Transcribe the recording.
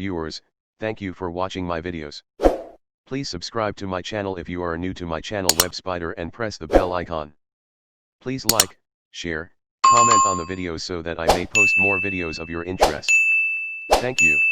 viewers, thank you for watching my videos. Please subscribe to my channel if you are new to my channel Web Spider and press the bell icon. Please like, share, comment on the videos so that I may post more videos of your interest. Thank you.